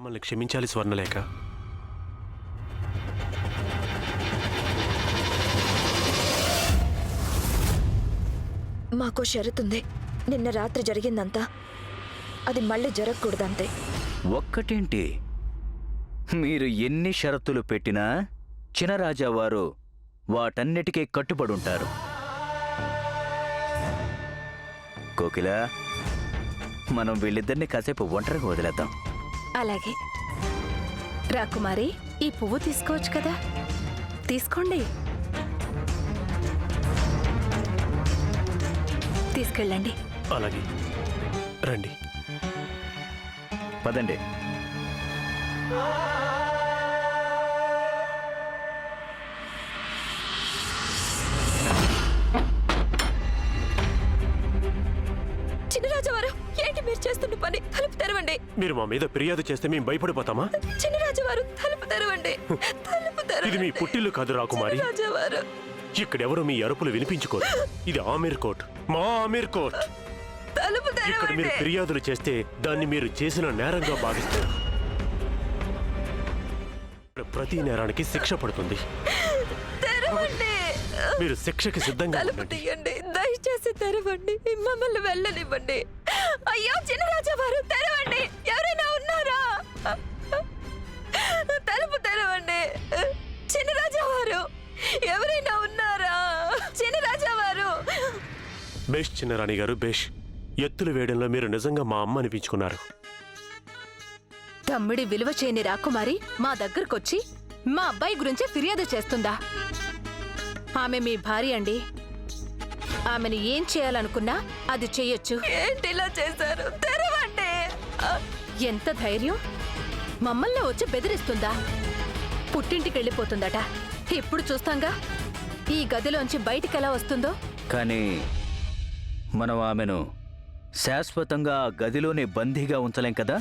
మమ్మల్ని క్షమించాలి స్వర్ణలేఖ. మాకో షరతుంది. నిన్న రాత్రి జరిగిందంతా అది మళ్ళీ జరగకూడదంతే. ఒక్కటేంటి, మీరు ఎన్ని షరతులు పెట్టినా చినరాజావారు వాటన్నిటికీ కట్టుబడుంటారు. కోకిల, మనం వీళ్ళిద్దరిని కాసేపు ఒంటరిగా వదిలేద్దాం. అలాగే. రాకుమారి, ఈ పువ్వు తీసుకోవచ్చు కదా, తీసుకోండి. తీసుకెళ్ళండి. అలాగే, రండి. పదండి. చిన్నరాజువారు, ఏంటి మీరు చేస్తున్న పని? తలుపు తెరవండి. మీరు మా మీద ఫిర్యాదు చేస్తే మేము భయపడిపోతామా? చిన్నరాజువారు, తలుపు తెరవండి. తలుపు తెరవండి. ఇది మీ పుట్టిల్లు కాదు రాకుమారి. రాజువారు, ఇక్కడెవరు మీ అరుపులు వినిపించుకోరు. ఇది ఆమీర్ కోట్, మా ఆమీర్ కోట్. తలుపు ఇక్కడ మీరు తెరవండి. ఫిర్యాదులు చేస్తే దాన్ని మీరు చేసిన నేరంగా భావిస్తారు. ప్రతి నేరానికి శిక్ష పడుతుంది. తెరవండి. మీరు శిక్షకి సిద్ధంగా తలుపు ఉండండి. తీయండి. దయచేసి తెరవండి. మమ్మల్ని వెళ్ళనివ్వండి. అయ్యో చిన్నరాజువారు, తెరవండి. ఎవరైనా ఉన్నారా? తలుపు తెరవండి. చిన్నరాజువారు, ఎవరైనా ఉన్నారా? చిన్నరాజువారు. బేష్ చిన్నరాణి గారు, బేష్. ఎత్తులు వేయడంలో మీరు నిజంగా మా అమ్మ అనిపించుకున్నారు. తమ్ముడి విలువ చేయని రాకుమారి మా దగ్గరకొచ్చి మా అబ్బాయి గురించి ఫిర్యాదు చేస్తుందా? ఆమె మీ భార్య అండి. ఆమెను ఏం చేయాలనుకున్నా అది చెయ్యొచ్చు. ఏంటి ఇలా చేశారు? తెరవండి. ఎంత ధైర్యం! మమ్మల్ని వచ్చి బెదిరిస్తుందా? పుట్టింటికెళ్ళిపోతుందట. ఇప్పుడు చూస్తాంగా ఈ గదిలోంచి బయటికెలా వస్తుందో. కానీ మనం ఆమెను శాశ్వతంగా ఆ గదిలోనే బందీగా ఉంచలేం కదా.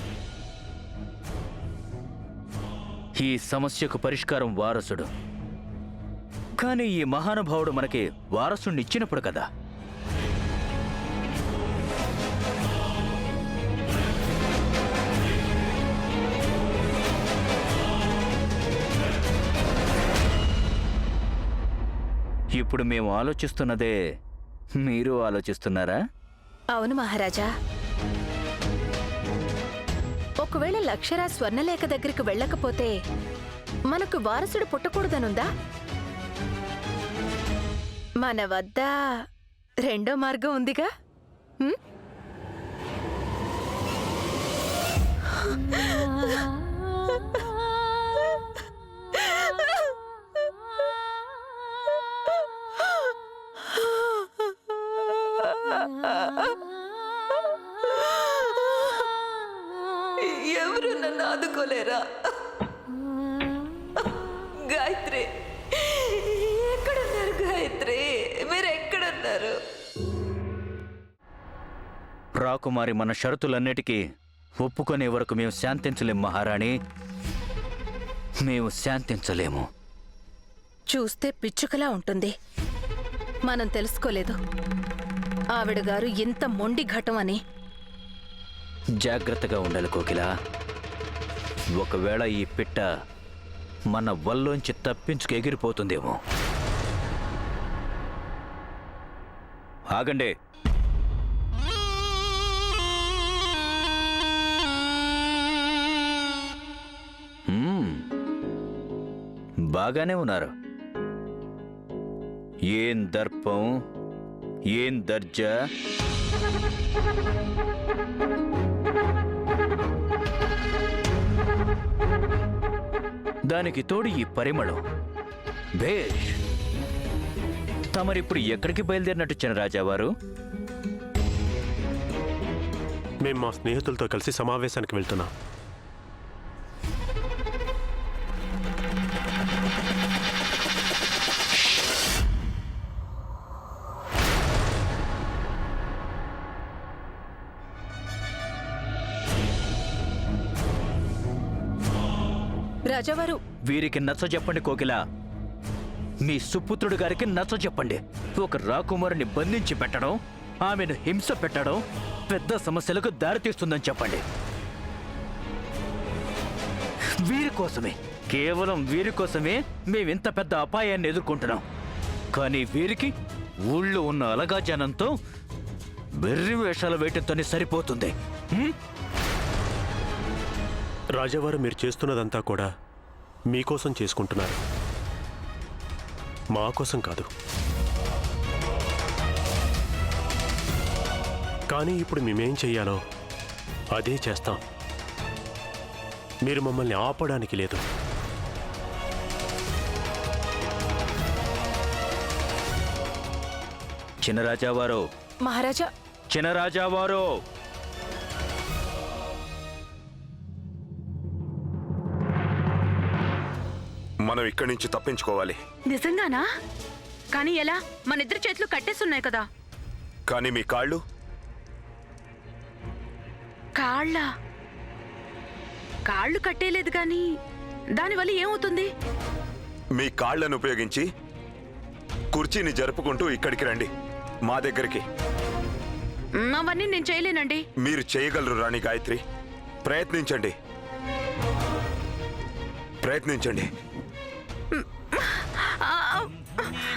ఈ సమస్యకు పరిష్కారం వారసుడు. కానీ ఈ మహానుభావుడు మనకి వారసుడిని ఇచ్చినప్పుడు కదా. ఇప్పుడు మేము ఆలోచిస్తున్నదే మీరు ఆలోచిస్తున్నారా? అవును మహారాజా. ఒకవేళ లక్షరా స్వర్ణలేఖ దగ్గరికి వెళ్ళకపోతే మనకు వారసుడు పుట్టకూడదనుందా? మన వద్ద రెండో మార్గం ఉందిగా. హ్మ్? ఎవరు నన్ను ఆదుకోలేరా? గాయత్రి, ఎక్కడున్నారు? గాయత్రి, మీరు ఎక్కడున్నారు? రాకుమారి మన షరతులన్నిటికీ ఒప్పుకునే వరకు మేము శాంతించలేము మహారాణి. మేము శాంతించలేము. చూస్తే పిచ్చుకలా ఉంటుంది. మనం తెలుసుకోలేదు ఆవిడగారు ఇంత మొండి ఘటం అని. జాగ్రత్తగా ఉండాలి కోకిల. ఒకవేళ ఈ పిట్ట మన వల్లోంచి తప్పించుకు ఎగిరిపోతుందేమో. ఆగండి. బాగానే ఉన్నారు. ఏం దర్పం, ఏం దర్జా. దానికి తోడు ఈ పరిమళం. భేష్. తమరిప్పుడు ఎక్కడికి బయలుదేరినట్టు చినరాజావారు? మేము మా స్నేహితులతో కలిసి సమావేశానికి వెళ్తున్నాం. రాజావారు, వీరికి నచ్చ చెప్పండి కోకిల. మీ సుపుత్రుడు గారికి నచ్చ చెప్పండి. ఒక రాకుమారుని బంధించి పెట్టడం, ఆమెను హింస పెట్టడం పెద్ద సమస్యలకు దారితీస్తుందని చెప్పండి. వీరి కోసమే, కేవలం వీరి కోసమే మేమింత పెద్ద అపాయాన్ని ఎదుర్కొంటున్నాం. కానీ వీరికి ఊళ్ళో ఉన్న అలగా జనంతో వెర్రి వేషాలు వేయటంతోనే సరిపోతుంది. రాజావారు మీరు చేస్తున్నదంతా కూడా మీకోసం చేసుకుంటున్నారు, మా కోసం కాదు. కానీ ఇప్పుడు మేమేం చెయ్యాలో అదే చేస్తాం. మీరు మమ్మల్ని ఆపడానికి లేదు. చిన్నరాజావారు, మహారాజా, చిన్నరాజావారు, మనం ఇక్కడి నుంచి తప్పించుకోవాలి. నిజంగానా? కానీ ఎలా? మన ఇద్దరు చేతులు కట్టేస్తున్నాయి కదా. కానీ మీ కాళ్ళు కాళ్ళు కట్టేలేదు కానీ దానివల్ల ఏమవుతుంది? మీ కాళ్లను ఉపయోగించి కుర్చీని జరుపుకుంటూ ఇక్కడికి రండి, మా దగ్గరికి. అవన్నీ నేను చేయలేనండి. మీరు చేయగలరు రాణి గాయత్రి. ప్రయత్నించండి, ప్రయత్నించండి.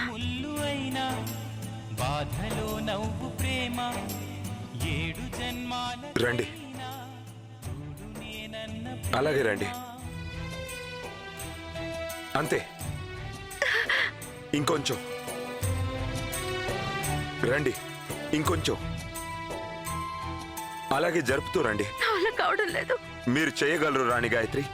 ముల్లు అయినా బాధలో నవ్వు ప్రేమ 7 జన్మాల రండి, అలాగే రండి. అంతే, ఇంకొంచెం రండి, ఇంకొంచెం అలాగే జరుపుతూ రండి. అలా కావడం లేదు. మీరు చేయగలరు రాణి గాయత్రి.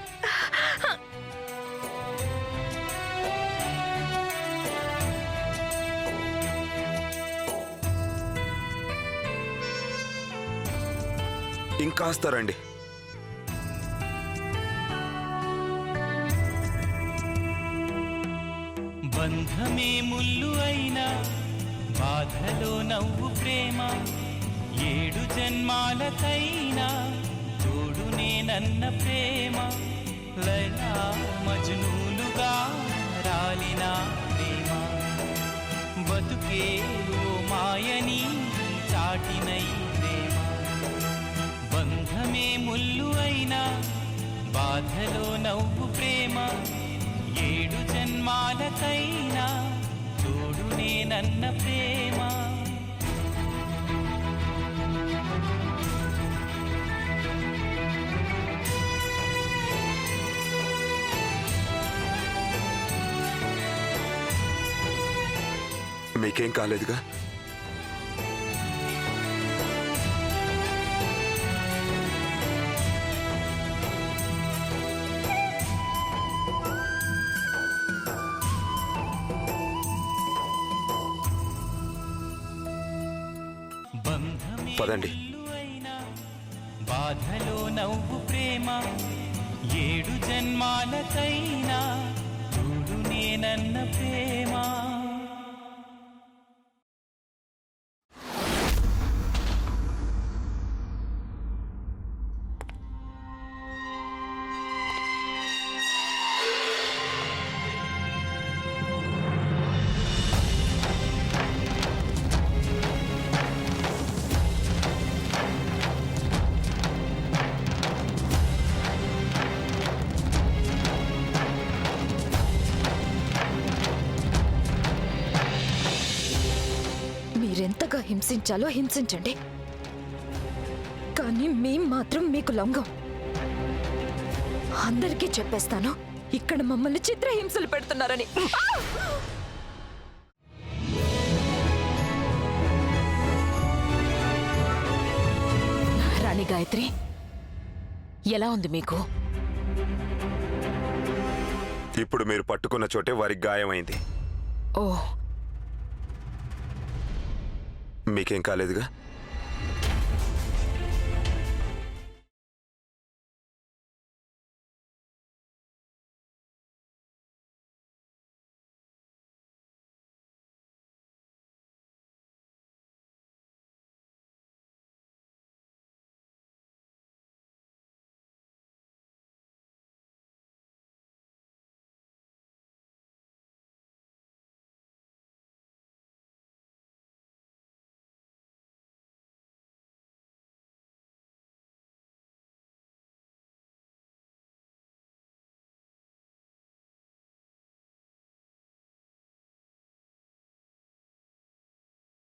ఇంకాస్త రండి. బంధమే ముల్లు అయినా బాధలో నవ్వు ప్రేమ 7 జన్మాలకైనా తోడు నేనన్న ప్రేమ లైలా మజ్నూలుగా రాలిన ప్రేమ బతుకే ఓ మాయని చాటినై ప్రేమ బంధమే ముల్లు అయినా బాధలో నవ్వు ప్రేమ 7 జన్మాలకైనా తోడు నేనన్న ప్రేమ. మీకేం కాలేదుగా? పదండి. బాధలో నవ్వు ప్రేమ 7 జన్మాలకైనా తోడు నేనన్న ప్రేమ. మీరెంతగా హింసించాలో హింసించండి, కానీ మేం మాత్రం మీకు లొంగం. అందరికీ చెప్పేస్తాను ఇక్కడ మమ్మల్ని చిత్రహింసలు పెడుతున్నారని. రాణి గాయత్రి, ఎలా ఉంది మీకు? ఇప్పుడు మీరు పట్టుకున్న చోటే వారికి గాయమైంది. ఓ, మీకేం కాలేదుగా?